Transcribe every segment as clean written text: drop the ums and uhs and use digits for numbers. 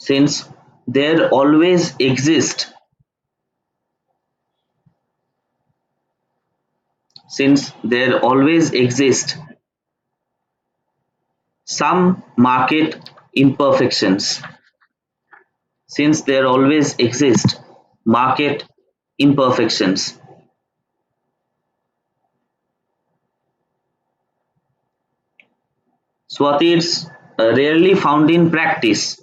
since there always exist some market imperfections. Since there always exist market imperfections. Swati, it's rarely found in practice.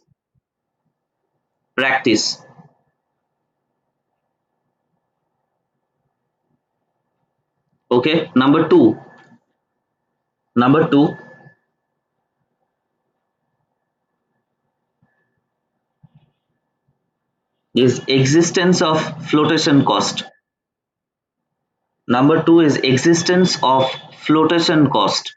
Okay, number two is existence of flotation cost. Number two is existence of flotation cost.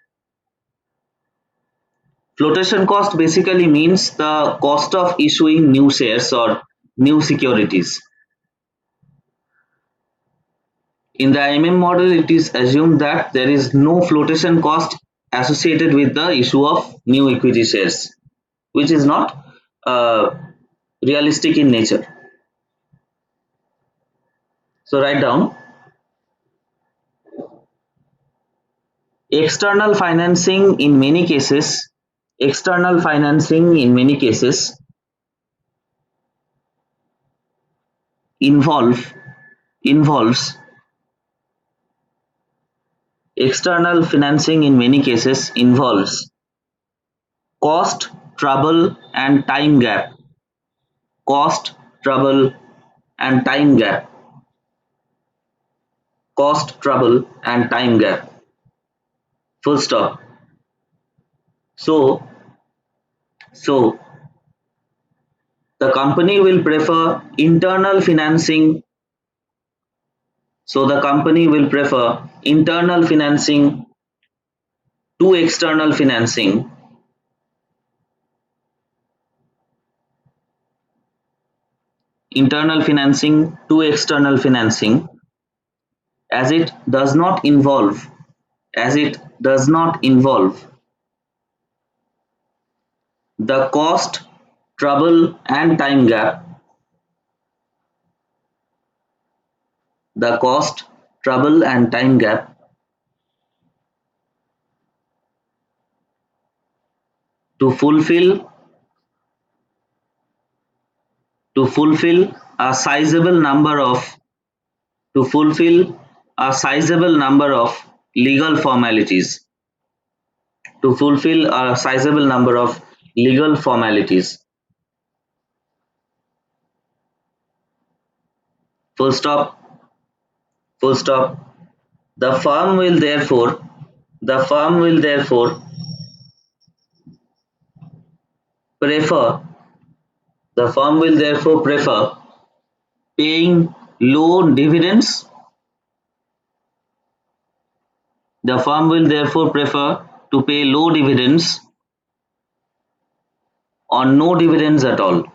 Flotation cost basically means the cost of issuing new shares or new securities. In the MM model, it is assumed that there is no flotation cost associated with the issue of new equity shares, which is not realistic in nature. So write down external financing in many cases involves external financing in many cases involves cost, trouble and time gap. Cost, trouble and time gap. Cost, trouble and time gap. Full stop. So the company will prefer internal financing. So the company will prefer internal financing to external financing. Internal financing to external financing as it does not involve the cost, trouble and time gap. The cost, trouble and time gap to fulfill a sizable number of legal formalities. Full stop. The firm will therefore prefer paying low dividends. The firm will therefore prefer to pay low dividends or no dividends at all.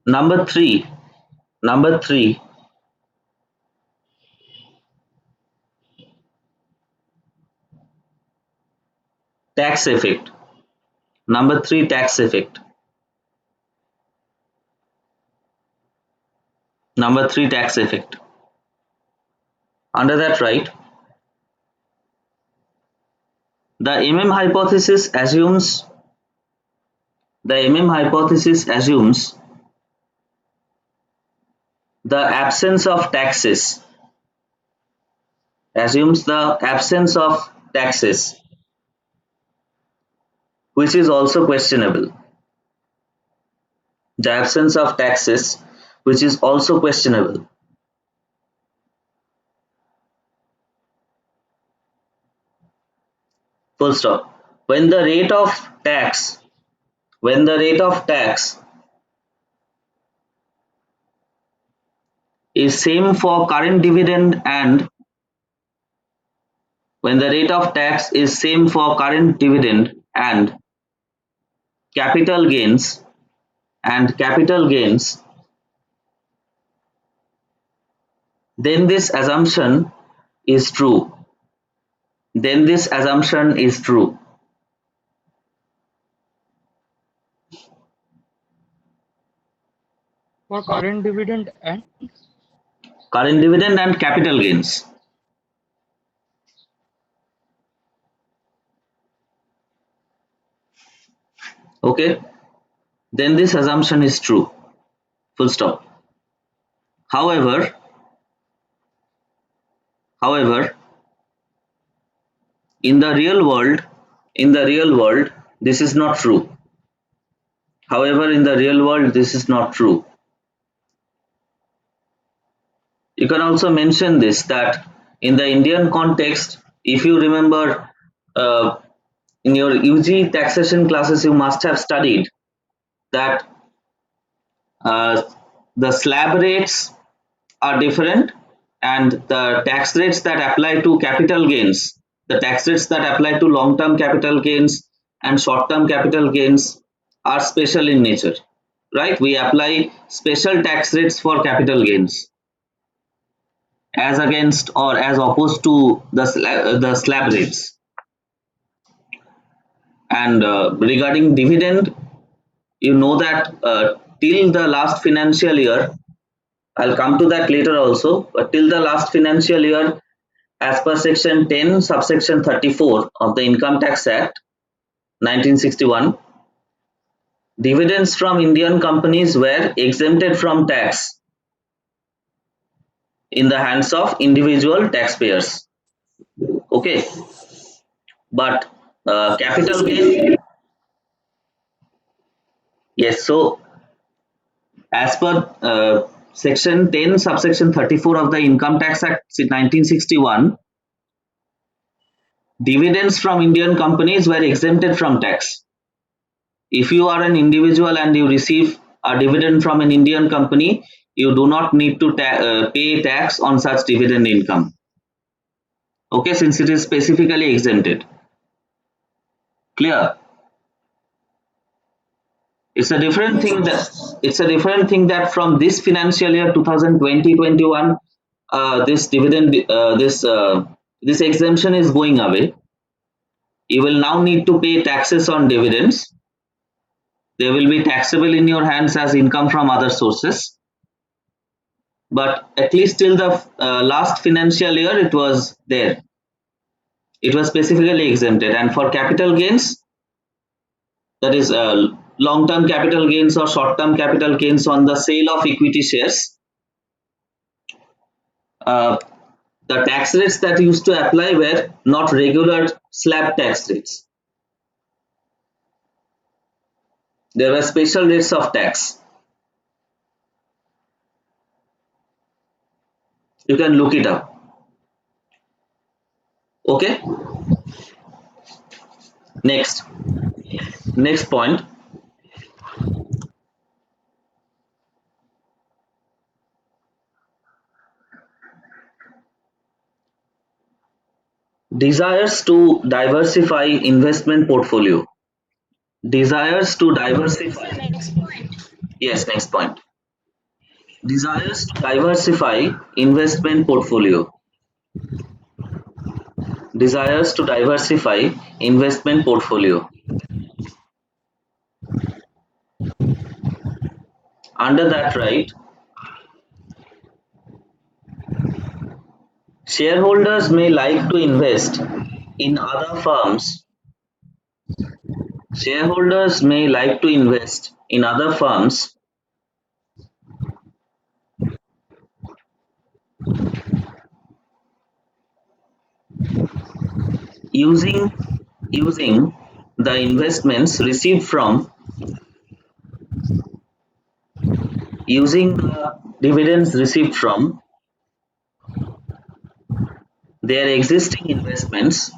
Number three, tax effect. Number three, tax effect. Under that, right, the MM hypothesis assumes the absence of taxes. Which is also questionable. Full stop. When the rate of tax is same for current dividend and capital gains then this assumption is true. Then this assumption is true. For current dividend and Current dividend and capital gains. Okay, then this assumption is true. Full stop. However, however, in the real world, this is not true. However, in the real world, this is not true. You can also mention this that in the Indian context, if you remember uh, in your UG taxation classes, you must have studied that uh, the slab rates are different and the tax rates that apply to capital gains, the tax rates that apply to long-term capital gains and short-term capital gains are special in nature, right? We apply special tax rates for capital gains as against or as opposed to the slab rates. And regarding dividend, you know that till the last financial year, I'll come to that later also, but till the last financial year, as per section 10 subsection 34 of the Income Tax Act 1961, dividends from Indian companies were exempted from tax in the hands of individual taxpayers. Okay, but capital gain, yes. So as per section 10 subsection 34 of the Income Tax Act 1961, dividends from Indian companies were exempted from tax. If you are an individual and you receive a dividend from an Indian company, you do not need to pay tax on such dividend income. Okay, since it is specifically exempted. Clear? It's a different thing that from this financial year 2020-21, this dividend this exemption is going away. You will now need to pay taxes on dividends. They will be taxable in your hands as income from other sources. But at least till the last financial year, it was there. It was specifically exempted. And for capital gains, that is long-term capital gains or short-term capital gains on the sale of equity shares, uh, the tax rates that used to apply were not regular slab tax rates. There were special rates of tax. You can look it up. Okay. Next point. Desires to diversify investment portfolio. Desires to diversify. Yes, next point. Desires to diversify investment portfolio. Desires to diversify investment portfolio. Under that right, shareholders may like to invest in other firms. Shareholders may like to invest in other firms using the investments received from using the dividends received from their existing investments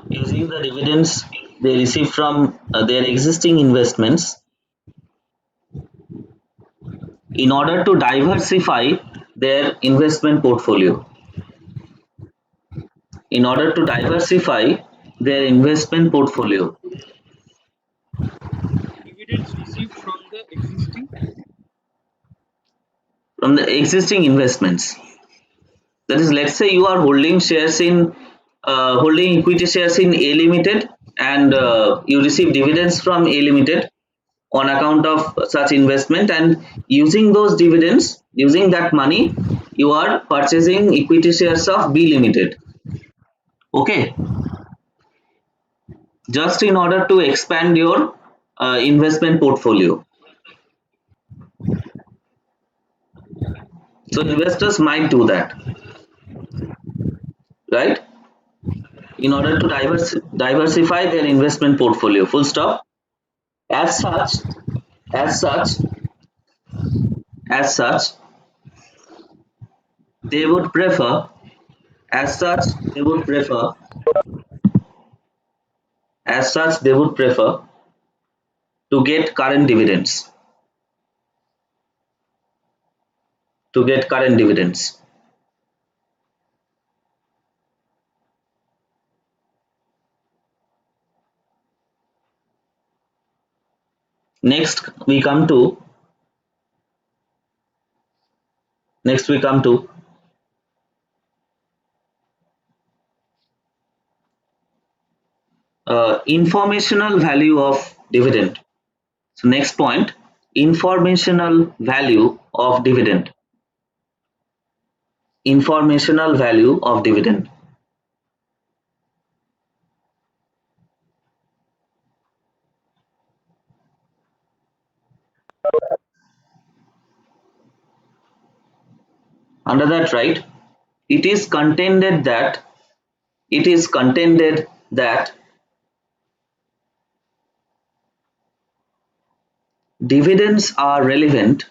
using the dividends they receive from their existing investments in order to diversify their investment portfolio. In order to diversify their investment portfolio. dividends received from the existing. From the existing investments. That is, let's say you are holding shares in holding equity shares in A Limited, and you receive dividends from A Limited on account of such investment, and using those dividends, using that money, you are purchasing equity shares of B Limited. Okay, just in order to expand your investment portfolio. So investors might do that, right? In order to diversify their investment portfolio. Full stop. As such, as such, as such, they would prefer. As such, they would prefer. As such, they would prefer to get current dividends. To get current dividends. Next, we come to. Next, we come to informational value of dividend. So next point, informational value of dividend. Informational value of dividend. Under that, right, it is contended that it is contended that dividends are relevant.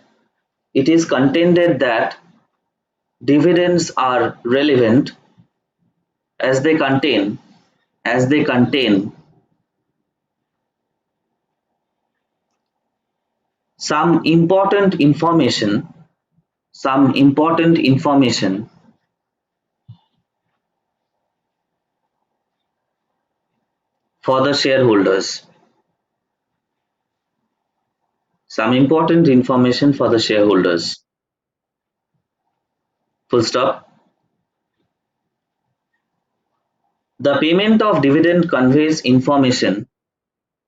It is contended that dividends are relevant as they contain as they contain some important information some important information for the shareholders. Some important information for the shareholders. Full stop. The payment of dividend conveys information.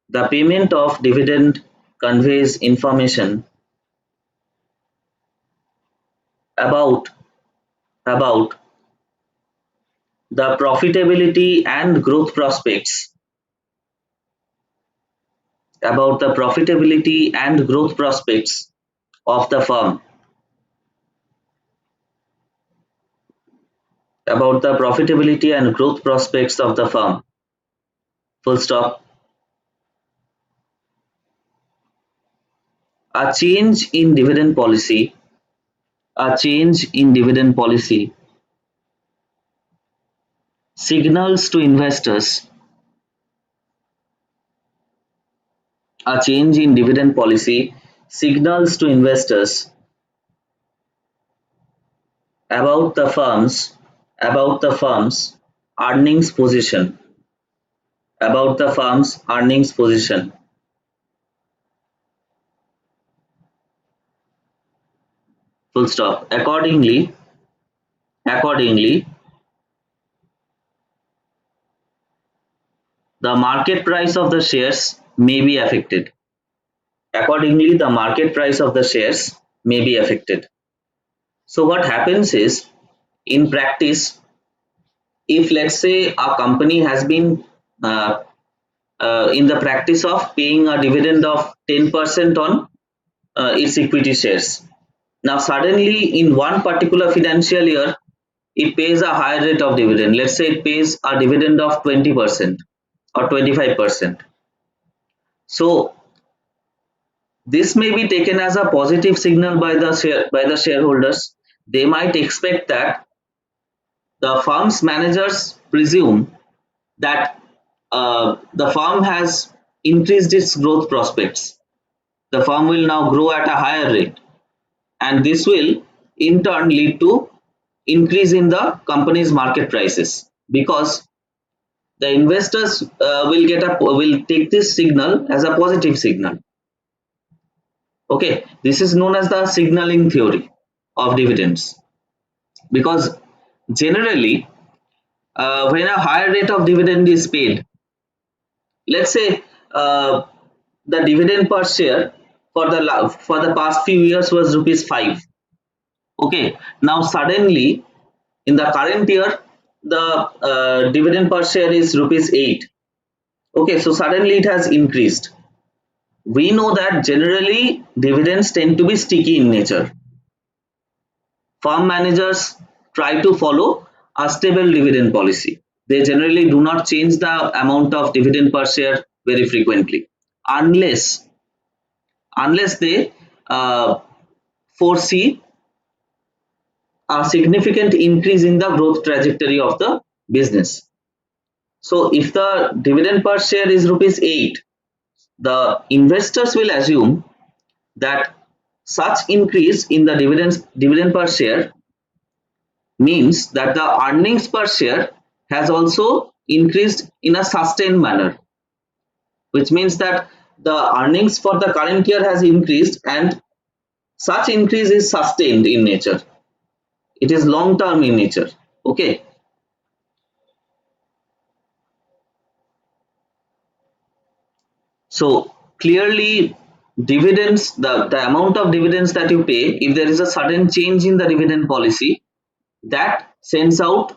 The payment of dividend conveys information about about the profitability and growth prospects about the profitability and growth prospects of the firm. About the profitability and growth prospects of the firm. Full stop. A change in dividend policy. A change in dividend policy signals to investors. A change in dividend policy signals to investors about the firm's earnings position. About the firm's earnings position. Full stop. Accordingly, the market price of the shares may be affected. Accordingly, the market price of the shares may be affected. So what happens is, in practice, if let's say a company has been uh, in the practice of paying a dividend of 10% on its equity shares, now suddenly in one particular financial year it pays a higher rate of dividend. Let's say it pays a dividend of 20% or 25%. So this may be taken as a positive signal by the shareholders. They might expect that the firm's managers presume that the firm has increased its growth prospects. The firm will now grow at a higher rate, and this will in turn lead to increase in the company's market prices, because the investors will take this signal as a positive signal. Okay, this is known as the signaling theory of dividends, because generally when a higher rate of dividend is paid, let's say uh, the dividend per share for the past few years was rupees 5. Okay, now suddenly in the current year the dividend per share is rupees 8. Okay, so suddenly it has increased. We know that generally dividends tend to be sticky in nature. Firm managers try to follow a stable dividend policy. They generally do not change the amount of dividend per share very frequently, unless they uh, foresee a significant increase in the growth trajectory of the business. So if the dividend per share is rupees 8, the investors will assume that such increase in the dividend per share means that the earnings per share has also increased in a sustained manner, which means that the earnings for the current year has increased, and such increase is sustained in nature. It is long term in nature. Okay, so clearly dividends, the amount of dividends that you pay, if there is a sudden change in the dividend policy, that sends out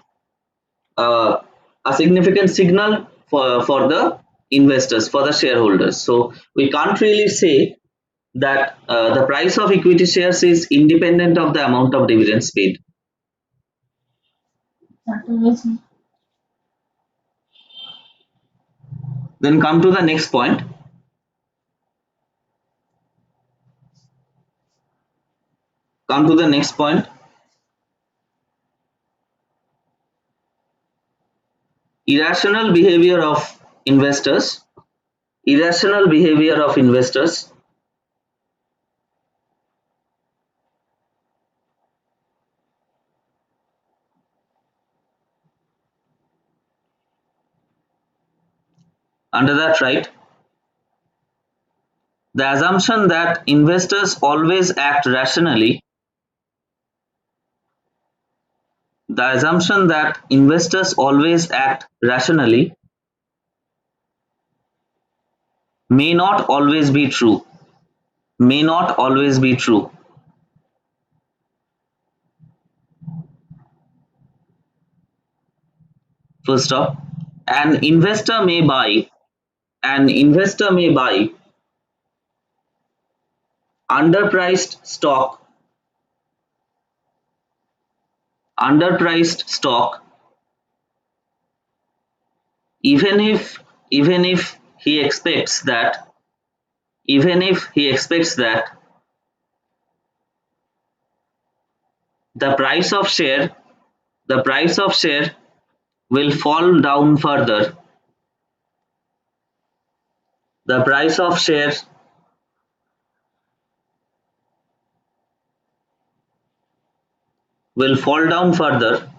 uh, a significant signal for the investors, for the shareholders. So we can't really say that the price of equity shares is independent of the amount of dividends paid. Then come to the next point. Come to the next point. Irrational behavior of investors. Irrational behavior of investors. Under that, right? The assumption that investors always act rationally. The assumption that investors always act rationally may not always be true. May not always be true. Full stop. An investor may buy. An investor may buy underpriced stock. Underpriced stock, even if he expects that. Even if he expects that the price of share. The price of share will fall down further. The price of share will fall down further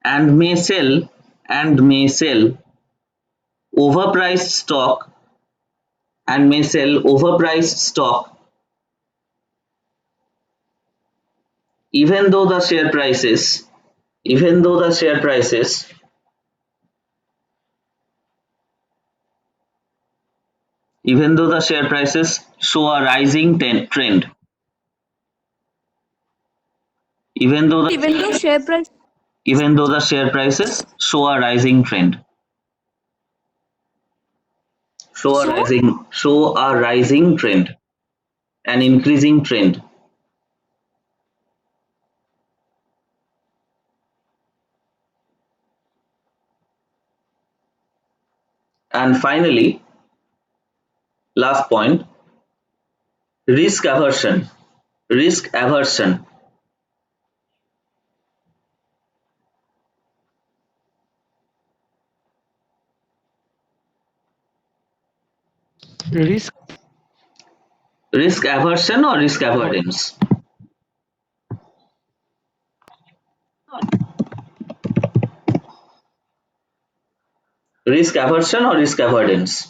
and may sell overpriced stock and may sell overpriced stock, even though the share prices even though the share prices even though the share prices show a rising trend. even though Even though the share price. Even though the share prices show a rising trend. So Show a rising trend, an increasing trend. And finally, last point, risk aversion. Risk aversion. Risk. Risk aversion or risk avoidance? Risk aversion or risk avoidance?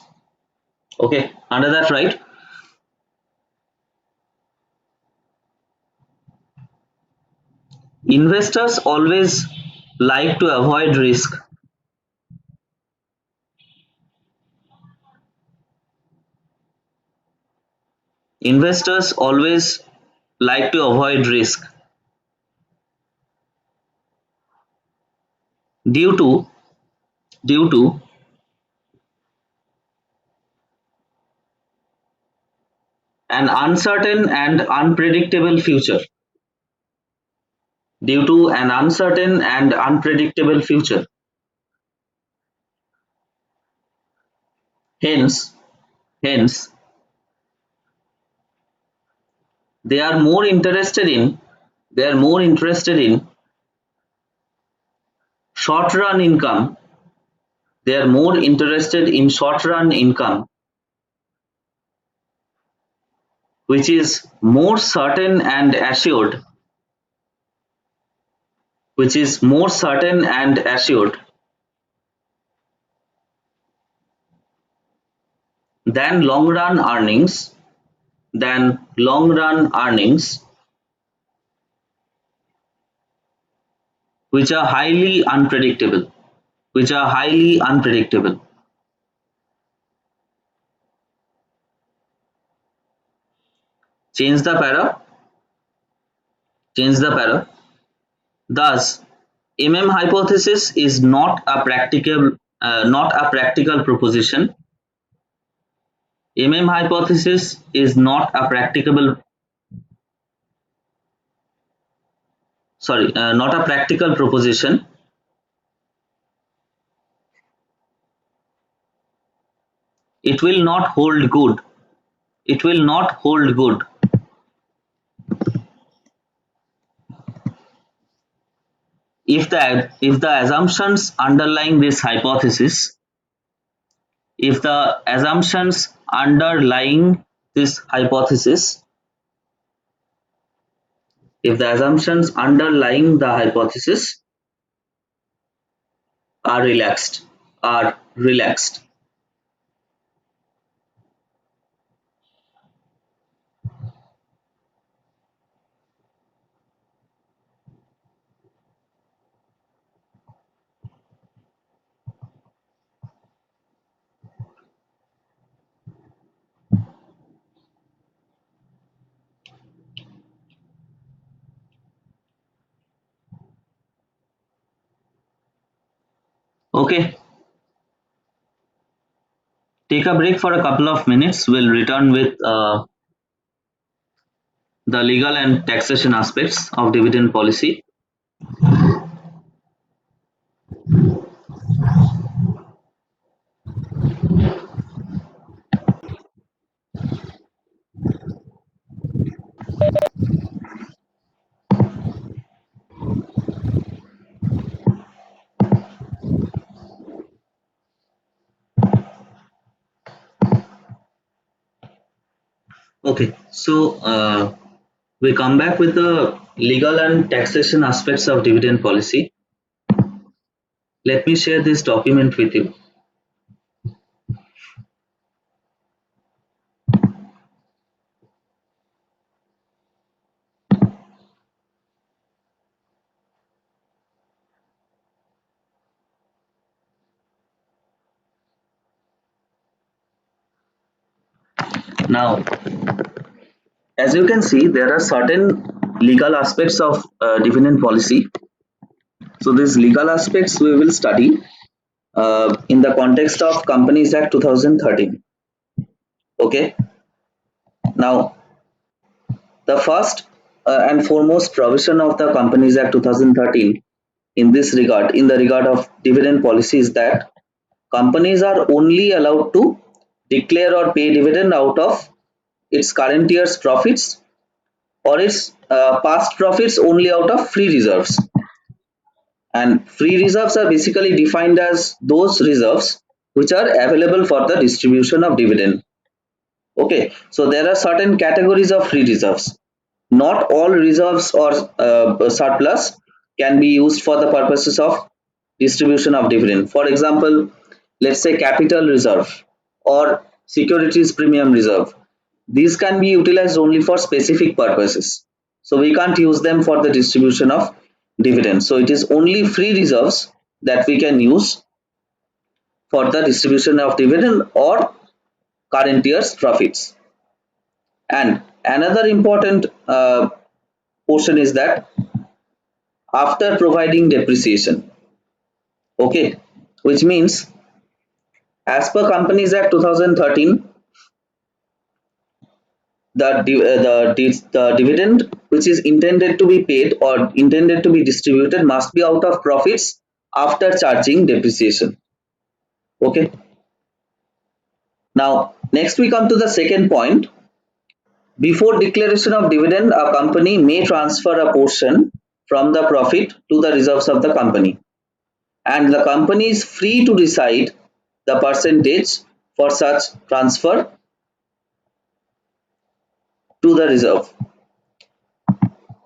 Okay, under that, right? Investors always like to avoid risk. Investors always like to avoid risk due to due to an uncertain and unpredictable future. Due to an uncertain and unpredictable future. Hence, hence, they are more interested in they are more interested in short run income. They are more interested in short run income, which is more certain and assured, which is more certain and assured than long run earnings, which are highly unpredictable, which are highly unpredictable. Change the para, change the para. Thus, hypothesis is not a practical proposition. Hypothesis is not a not a practical proposition. It will not hold good. It will not hold good if the assumptions underlying this hypothesis, if the assumptions underlying this hypothesis, if the assumptions underlying the hypothesis are relaxed, are relaxed. Okay, take a break for a couple of minutes. We'll return with the legal and taxation aspects of dividend policy. Okay, so we come back with the legal and taxation aspects of dividend policy. Let me share this document with you. Now, as you can see, there are certain legal aspects of dividend policy. So these legal aspects we will study in the context of Companies Act 2013. Okay. Now, the first and foremost provision of the Companies Act 2013 in this regard, in the regard of dividend policy, is that companies are only allowed to declare or pay dividend out of its current year's profits or its past profits only out of free reserves. And free reserves are basically defined as those reserves which are available for the distribution of dividend. Okay, so there are certain categories of free reserves. Not all reserves or surplus can be used for the purposes of distribution of dividend. For example, let's say capital reserve or securities premium reserve. These can be utilized only for specific purposes. So we can't use them for the distribution of dividend. So it is only free reserves that we can use for the distribution of dividend or current year's profits. And another important portion is that after providing depreciation, okay, which means as per Companies Act 2013, the dividend which is intended to be paid or intended to be distributed must be out of profits after charging depreciation. Okay. Now, next we come to the second point. Before declaration of dividend, a company may transfer a portion from the profit to the reserves of the company, and the company is free to decide the percentage for such transfer to the reserve.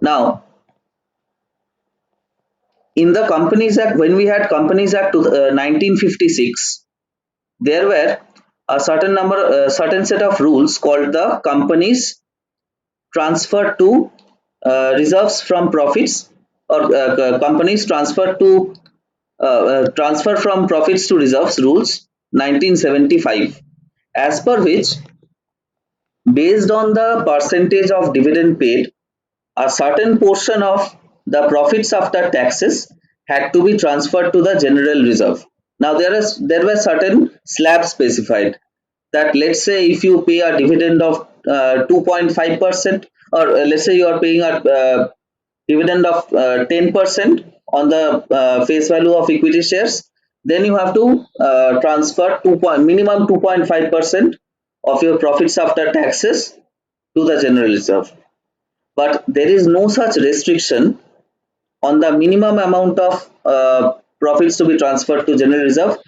Now, in the Companies Act, when we had Companies Act 1956, there were a certain set of rules called the companies transfer to reserves from profits, or companies transfer from profits to reserves rules 1975, as per which, based on the percentage of dividend paid, a certain portion of the profits after taxes had to be transferred to the general reserve. Now there were certain slabs specified, that let's say if you pay a dividend of 2.5%, or let's say you are paying a dividend of 10% on the face value of equity shares, then you have to transfer minimum 2.5% of your profits after taxes to the general reserve. But there is no such restriction on the minimum amount of profits to be transferred to general reserve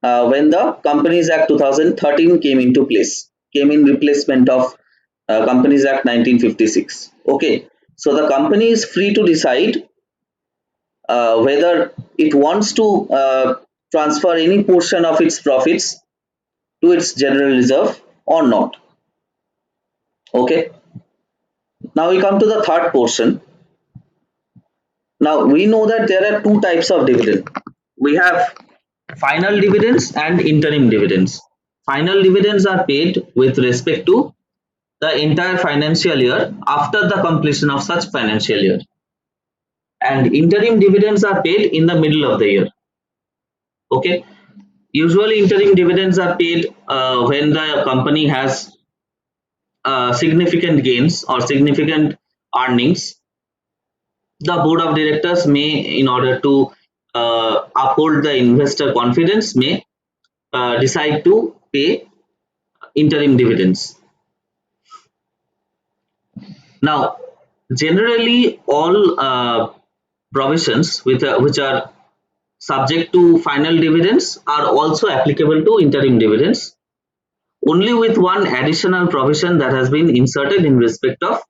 when the Companies Act 2013 came into place, came in replacement of Companies Act 1956. Okay, so the company is free to decide whether it wants to transfer any portion of its profits to its general reserve or not. Okay, now we come to the third portion. Now we know that there are two types of dividend. We have final dividends and interim dividends. Final dividends are paid with respect to the entire financial year after the completion of such financial year, and interim dividends are paid in the middle of the year. Okay, usually interim dividends are paid when the company has significant gains or significant earnings. The board of directors may, in order to uphold the investor confidence, may decide to pay interim dividends. Now, generally, all provisions which are subject to final dividends are also applicable to interim dividends, only with one additional provision that has been inserted in respect of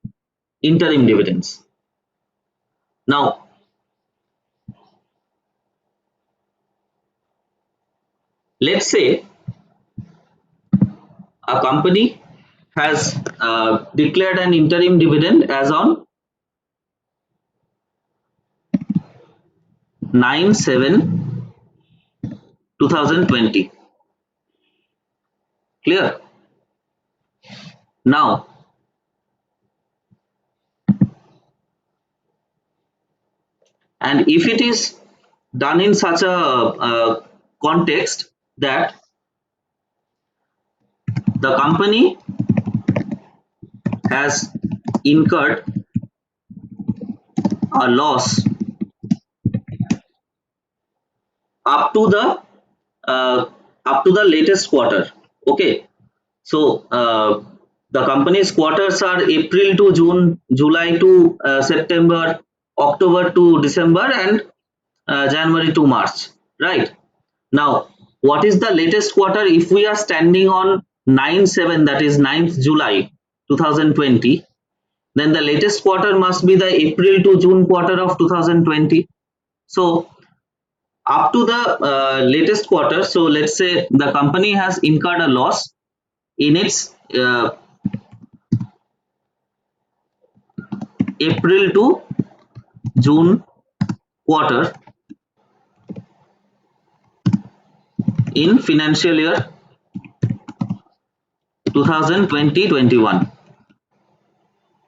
interim dividends. Now, let's say a company has declared an interim dividend as on 9/7/2020. Clear? Now, and if it is done in such a context that the company has incurred a loss up to the uh, latest quarter. Okay, so the company's quarters are April to June, July to September, October to December, and January to March, right? Now, what is the latest quarter? If we are standing on 9/7, that is 9th July 2020, then the latest quarter must be the April to June quarter of 2020. So up to the latest quarter, so let's say the company has incurred a loss in its April to June quarter in financial year 2020-21,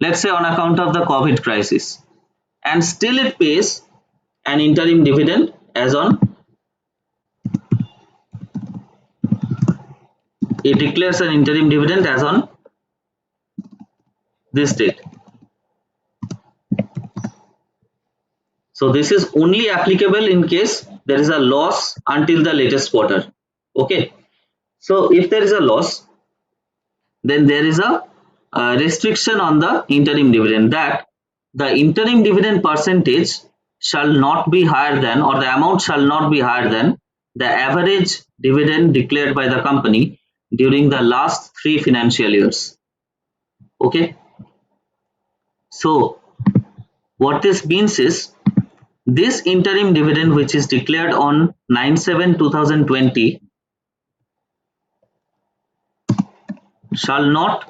let's say on account of the COVID crisis, and still it pays an interim dividend as on, it declares an interim dividend as on this date. So this is only applicable in case there is a loss until the latest quarter. Okay. So if there is a loss, then there is a restriction on the interim dividend, that the interim dividend percentage shall not be higher than, or the amount shall not be higher than, the average dividend declared by the company during the last 3 financial years. Okay. So what this means is, this interim dividend which is declared on 9/7/2020 shall not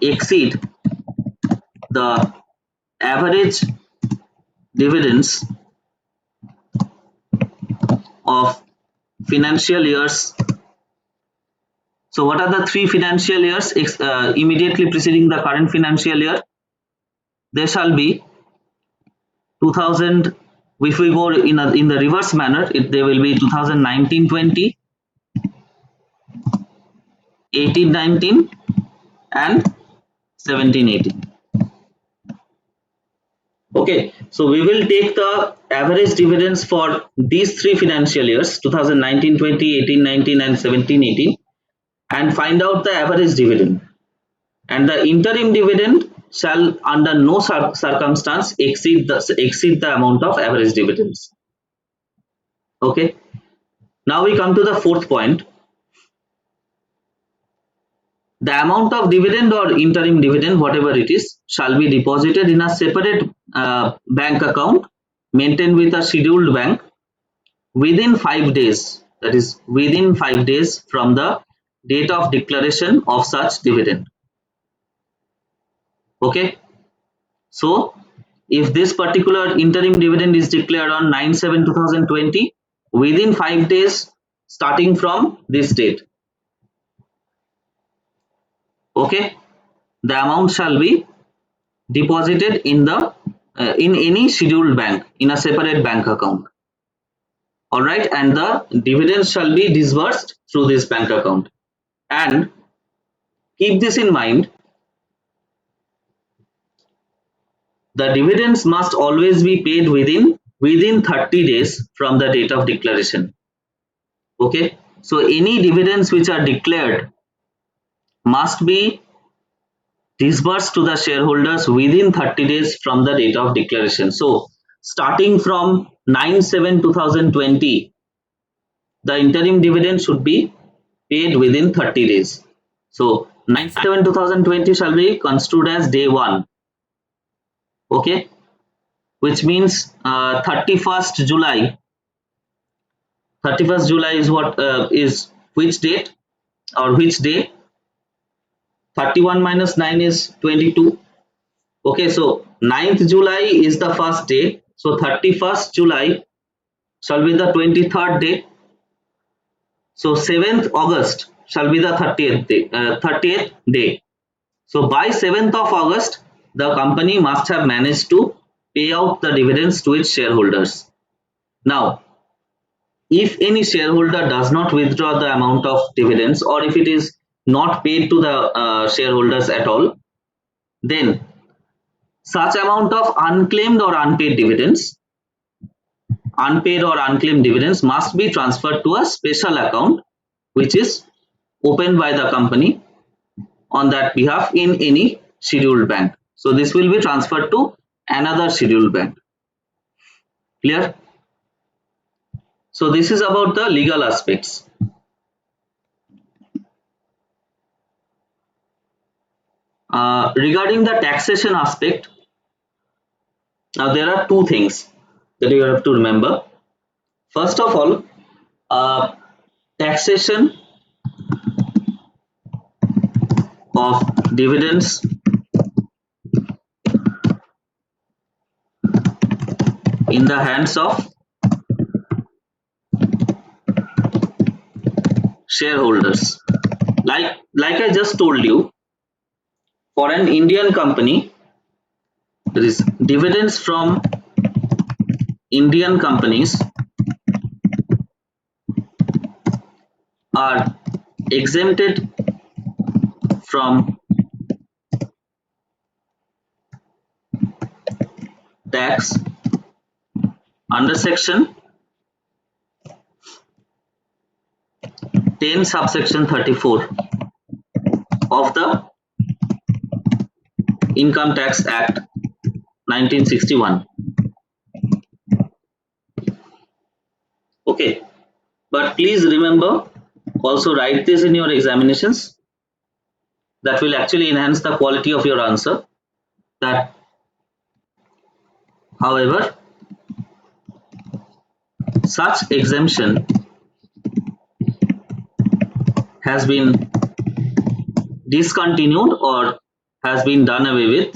exceed the average dividends of financial years. So what are the 3 financial years immediately preceding the current financial year? There shall be 2000, if we go in the reverse manner, there will be 2019-20, 18-19, and 17-18. Okay, so we will take the average dividends for these 3 financial years, 2019-20, 18-19, and 17-18, and find out the average dividend. And the interim dividend shall under no circumstance exceed the amount of average dividends. Okay. Now we come to the fourth point. The amount of dividend or interim dividend, whatever it is, shall be deposited in a separate bank account maintained with a scheduled bank within 5 days, that is within 5 days from the date of declaration of such dividend. Okay. So if this particular interim dividend is declared on 9/7/2020, within 5 days starting from this date, okay, the amount shall be deposited in any scheduled bank in a separate bank account. All right, and the dividends shall be disbursed through this bank account. And keep this in mind, the dividends must always be paid within 30 days from the date of declaration. Okay, so any dividends which are declared must be disbursed to the shareholders within 30 days from the date of declaration. So starting from 9/7/2020, the interim dividend should be paid within 30 days. So 9/7/2020 shall be construed as day 1. Okay, which means 31st July. 31st July is what is which date or which day? 31 minus 9 is 22. Okay, so 9th July is the first day. So 31st July shall be the 23rd day. So 7th August shall be the 30th day. 30th day. So by 7th of August, the company must have managed to pay out the dividends to its shareholders. Now, if any shareholder does not withdraw the amount of dividends, or if it is not paid to the shareholders at all, then such amount of unclaimed or unpaid dividends, unpaid or unclaimed dividends must be transferred to a special account which is opened by the company on that behalf in any scheduled bank. So this will be transferred to another scheduled bank. Clear? So this is about the legal aspects. Regarding the taxation aspect, now there are two things that you have to remember. First of all, taxation of dividends in the hands of shareholders. Like I just told you, for an Indian company, there is dividends from Indian companies are exempted from tax under section 10 subsection 34 of the Income Tax Act 1961. Okay, but please remember, also write this in your examinations. That will actually enhance the quality of your answer. That, however, such exemption has been discontinued or has been done away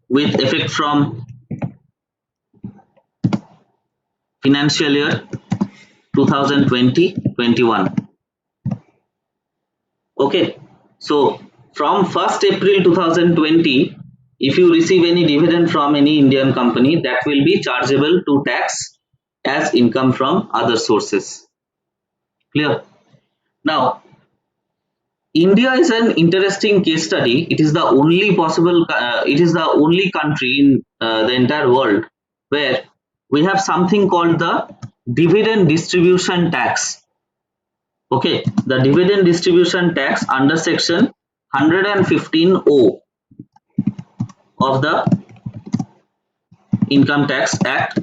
with effect from financial year 2020-21. Okay, so from 1st April 2020, if you receive any dividend from any Indian company, that will be chargeable to tax as income from other sources. Clear? Now, India is an interesting case study. It is the only possible. It is the only country in the entire world where we have something called the dividend distribution tax. Okay, the dividend distribution tax under section 115O of the Income Tax Act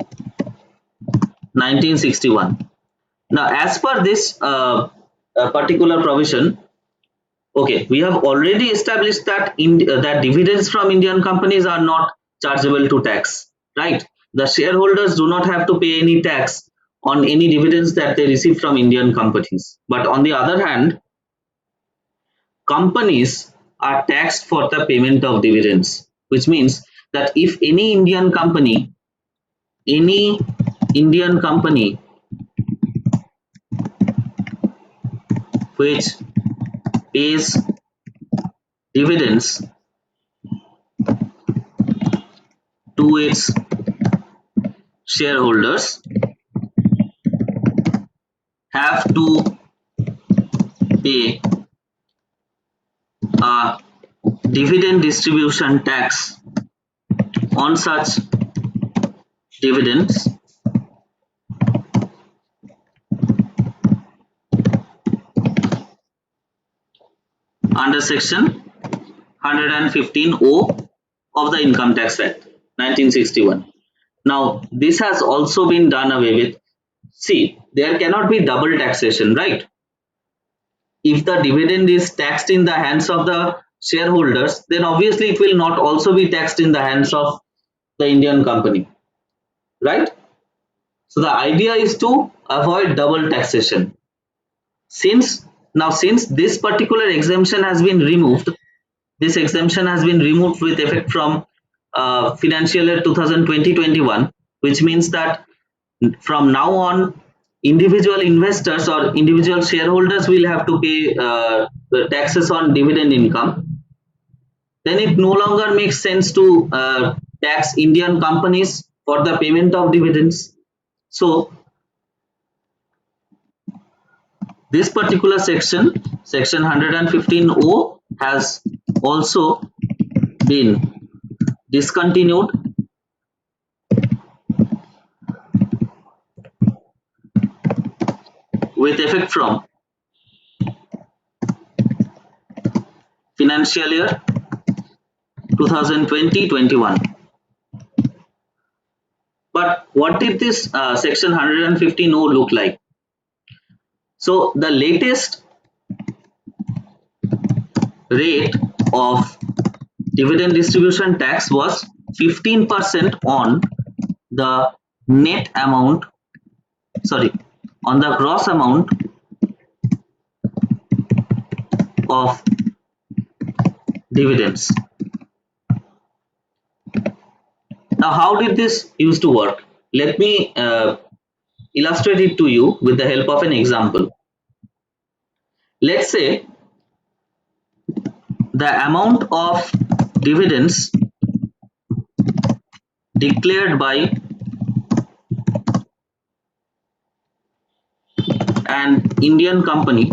1961. Now, as per this particular provision, okay, we have already established that that dividends from Indian companies are not chargeable to tax, right? The shareholders do not have to pay any tax on any dividends that they receive from Indian companies. But on the other hand, companies are taxed for the payment of dividends, which means that if any Indian company which pays dividends to its shareholders have to pay a dividend distribution tax on such dividends under section 115O of the Income Tax Act 1961. Now, this has also been done away with. See, there cannot be double taxation, right? If the dividend is taxed in the hands of the shareholders, then obviously it will not also be taxed in the hands of the Indian company, right? So the idea is to avoid double taxation. Since this particular exemption has been removed, this exemption has been removed with effect from financial year 2020-21, which means that from now on, individual investors or individual shareholders will have to pay the taxes on dividend income. Then it no longer makes sense to tax Indian companies for the payment of dividends. So this particular section 115O, has also been discontinued with effect from financial year 2020-21. But what did this section 115O look like? So the latest rate of dividend distribution tax was 15% on the net amount, sorry, on the gross amount of dividends. Now, how did this used to work? Let me illustrate it to you with the help of an example. Let's say the amount of dividends declared by an Indian company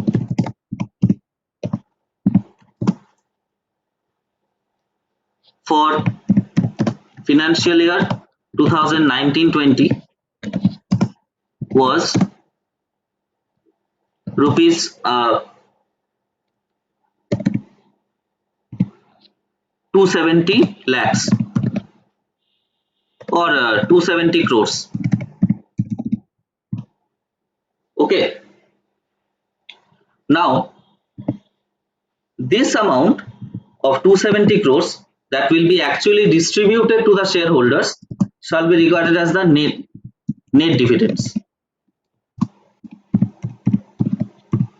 for financial year 2019-20 was rupees 270 lakhs or 270 crores. Okay, now this amount of 270 crores that will be actually distributed to the shareholders shall be regarded as the net dividends.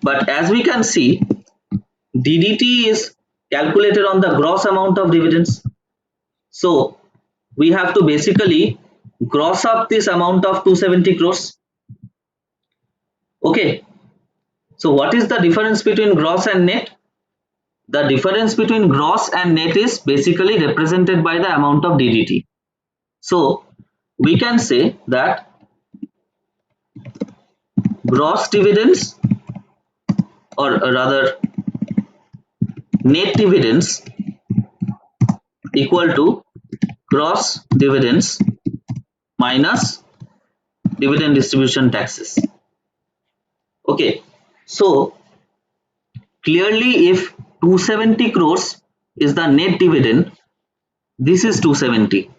But as we can see, DDT is calculated on the gross amount of dividends. So we have to basically gross up this amount of 270 crores. Okay. So what is the difference between gross and net? The difference between gross and net is basically represented by the amount of DDT. So we can say that gross dividends, or rather net dividends, equal to gross dividends minus dividend distribution taxes. Okay, so clearly if 270 crores is the net dividend, this is 270.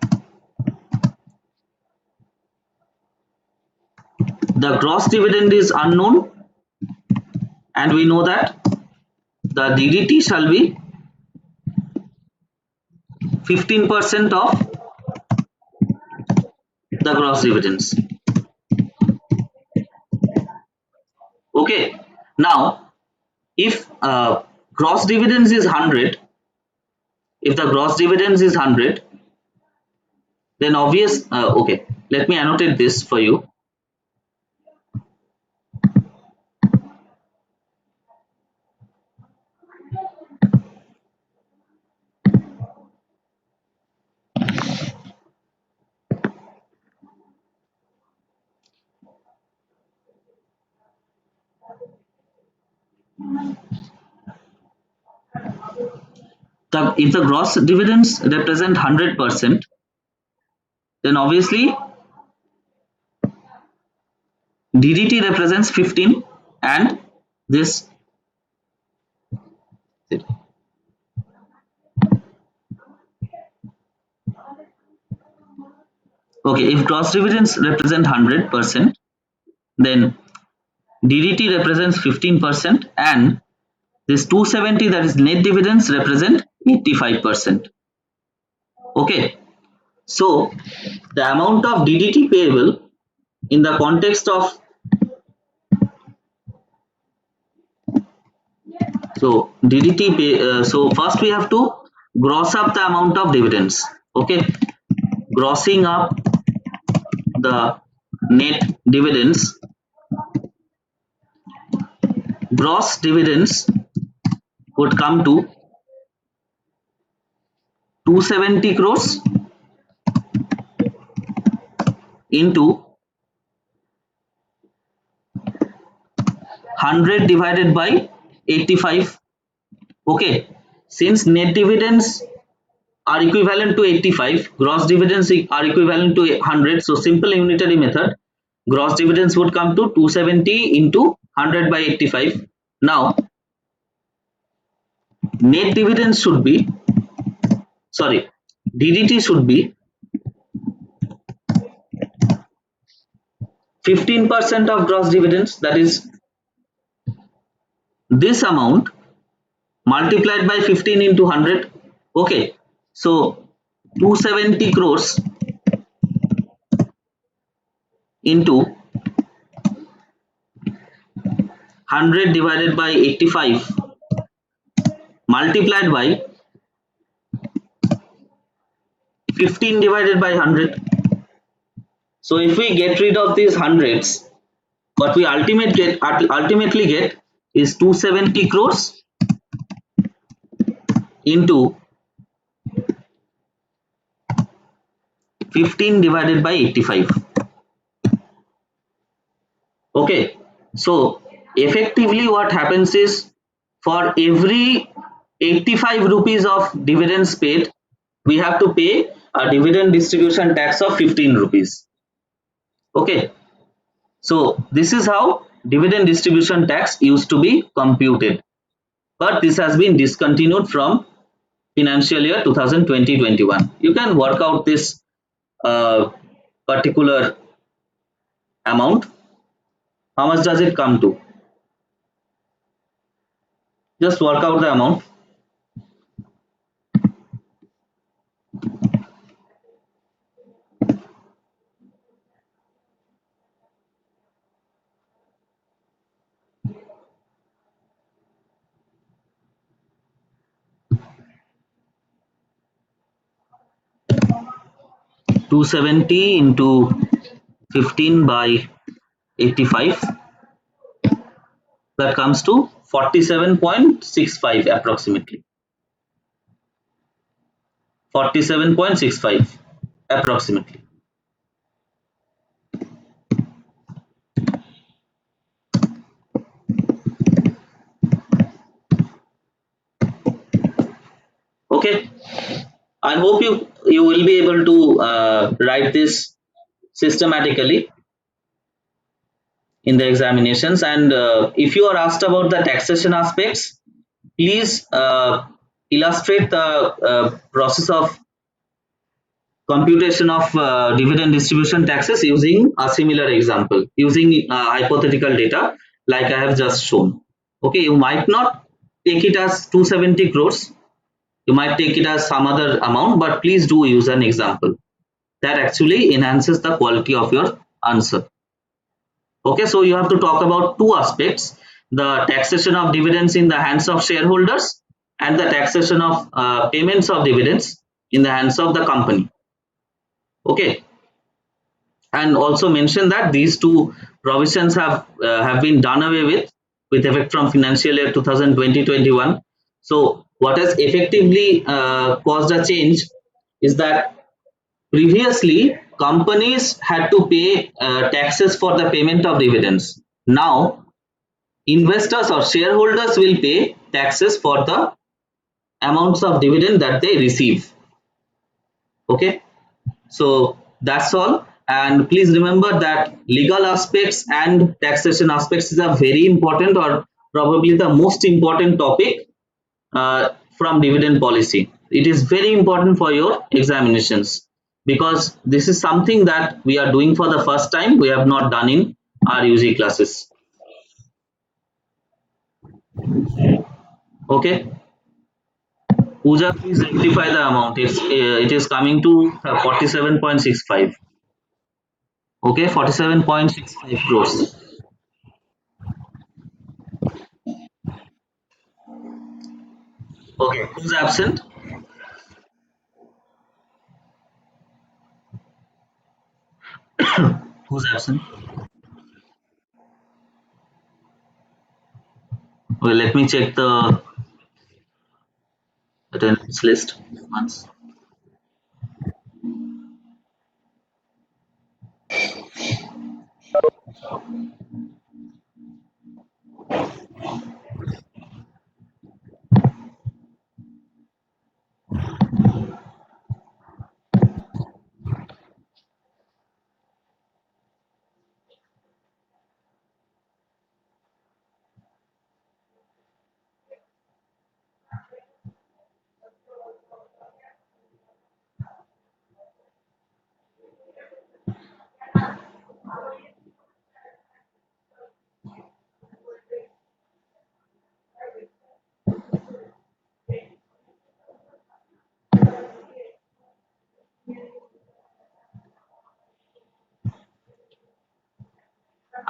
The gross dividend is unknown, and we know that the DDT shall be 15% of the gross dividends. Okay, now if gross dividends is 100, if the gross dividends is 100, then okay, let me annotate this for you. If the gross dividends represent 100%, then obviously DDT represents 15, and this, okay, if gross dividends represent 100%, then DDT represents 15%, and this 270, that is net dividends, represent 85%. Okay, so the amount of DDT payable in the context of, so DDT so first we have to gross up the amount of dividends. Okay, grossing up the net dividends, gross dividends would come to 270 crores into 100 divided by 85. Okay, since net dividends are equivalent to 85, gross dividends are equivalent to 100, so simple unitary method, gross dividends would come to 270 into 100 by 85. Now net dividends should be, sorry, DDT should be 15% of gross dividends, that is this amount multiplied by 15 into 100. Okay, so 270 crores into 100 divided by 85 multiplied by 15 divided by 100. So if we get rid of these hundreds, what we ultimately get is 270 crores into 15 divided by 85. Okay, so effectively what happens is, for every 85 rupees of dividends paid, we have to pay a dividend distribution tax of 15 rupees. Okay, so this is how dividend distribution tax used to be computed, but this has been discontinued from financial year 2020-21. You can work out this particular amount. How much does it come to? Just work out the amount. 270 into 15 by 85, that comes to 47.65 approximately. 47.65 approximately. Okay, I hope you will be able to write this systematically in the examinations. And if you are asked about the taxation aspects, please illustrate the process of computation of dividend distribution taxes using a similar example, using hypothetical data like I have just shown. Okay, you might not take it as 270 crores, you might take it as some other amount, but please do use an example. That actually enhances the quality of your answer. Okay, so you have to talk about two aspects: the taxation of dividends in the hands of shareholders and the taxation of payments of dividends in the hands of the company. Okay, and also mention that these two provisions have been done away with effect from financial year 2020-21. So what has effectively caused a change is that previously companies had to pay taxes for the payment of dividends. Now investors or shareholders will pay taxes for the amounts of dividend that they receive. Okay, so that's all. And please remember that legal aspects and taxation aspects is a very important, or probably the most important topic from dividend policy. It is very important for your examinations, because this is something that we are doing for the first time. We have not done in our UG classes. Okay, Pooja, please rectify the amount. It is coming to 47.65. Okay, 47.65 crores. Okay, who's absent? Who's absent? Well, let me check the attendance list once.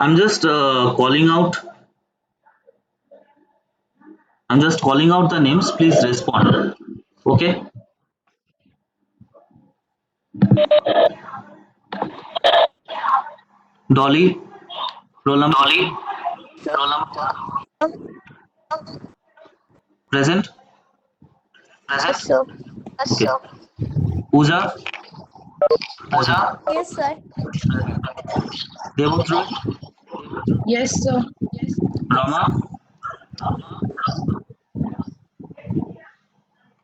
I'm just calling out. I'm just calling out the names. Please respond. Okay. Dolly, roll number present. Yes, sir. Okay. Pooja, Yes, sir. Devotru, Yes, sir. Rama,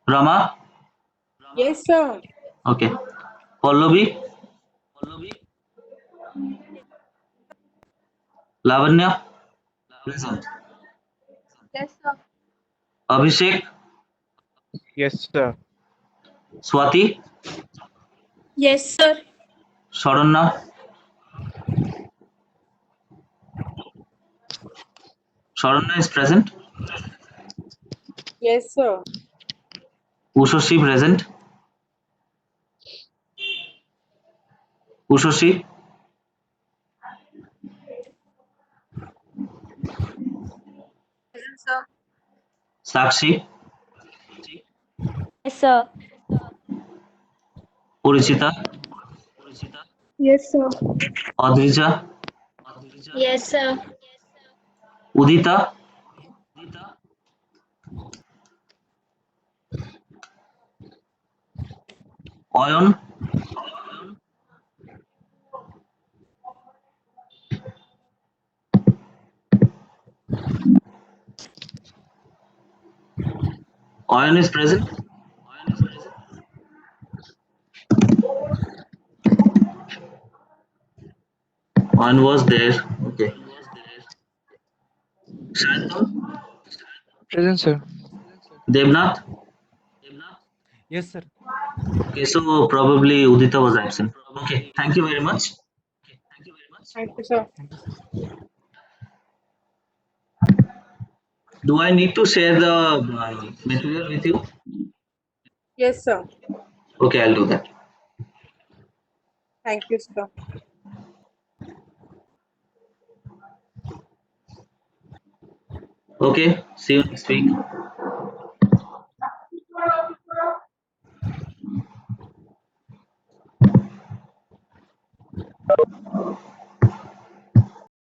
Rama. Yes, sir. Okay. Pallavi, Lavanya, present. Yes, sir. Abhishek, Yes, sir. Swati, Yes, sir. Sharanya, Sharanya is present. Yes, sir. Ushoshi present. Ushoshi, Yes, sir. Sakshi, Yes, sir. Purichita, Yes, sir. Adrija, Yes, sir. Udita, Oyon, Oyon is present. Oyon was there. Okay. Shantam, Present, sir. Devnath. Yes, sir. Okay, so probably Udita was absent. Okay, thank you very much. Thank you, sir. Thank you, sir. Do I need to share the material with you? Yes, sir. Okay, I'll do that. Thank you, sir. Okay, see you next week.